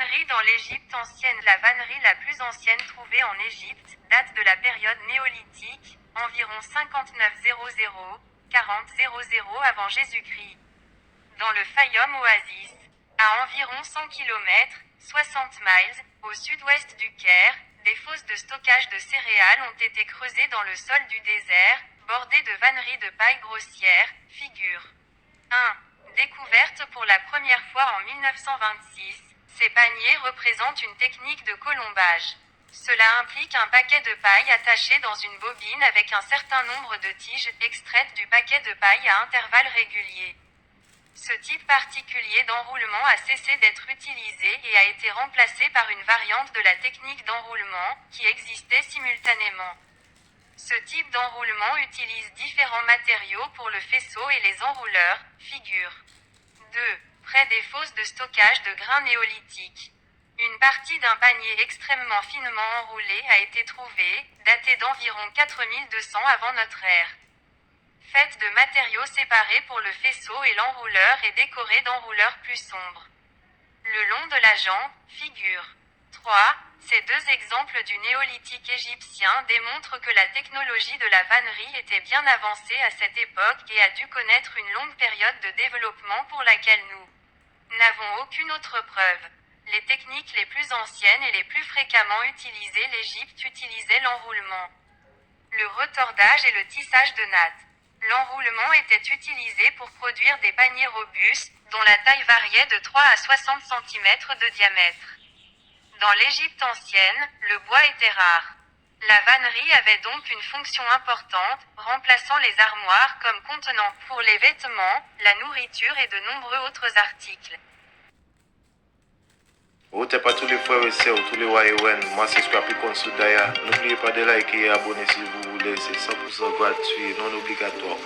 Vannerie dans l'Égypte ancienne. La vannerie la plus ancienne trouvée en Égypte date de la période néolithique, environ 5900-4000 avant Jésus-Christ. Dans le Fayoum Oasis, à environ 100 km, 60 miles, au sud-ouest du Caire, des fosses de stockage de céréales ont été creusées dans le sol du désert, bordées de vanneries de paille grossière, figure 1. Découverte pour la première fois en 1926, ces paniers représentent une technique de colombage. Cela implique un paquet de paille attaché dans une bobine avec un certain nombre de tiges extraites du paquet de paille à intervalles réguliers. Ce type particulier d'enroulement a cessé d'être utilisé et a été remplacé par une variante de la technique d'enroulement, qui existait simultanément. Ce type d'enroulement utilise différents matériaux pour le faisceau et les enrouleurs, figure 2. Près des fosses de stockage de grains néolithiques. Une partie d'un panier extrêmement finement enroulé a été trouvée, datée d'environ 4200 avant notre ère. Faite de matériaux séparés pour le faisceau et l'enrouleur et décorée d'enrouleurs plus sombres. Le long de la jambe, figure 3. Ces deux exemples du néolithique égyptien démontrent que la technologie de la vannerie était bien avancée à cette époque et a dû connaître une longue période de développement pour laquelle nous n'avons aucune autre preuve. Les techniques les plus anciennes et les plus fréquemment utilisées, l'Égypte utilisait l'enroulement, le retordage et le tissage de nattes. L'enroulement était utilisé pour produire des paniers robustes, dont la taille variait de 3 à 60 cm de diamètre. Dans l'Égypte ancienne, le bois était rare. La vannerie avait donc une fonction importante, remplaçant les armoires comme contenant pour les vêtements, la nourriture et de nombreux autres articles. Wote pas tous les frères et sœurs, tous les YON, moi c'est Scrappy Konsudaya. N'oubliez pas de liker et abonner si vous voulez, c'est 100% gratuit et non obligatoire.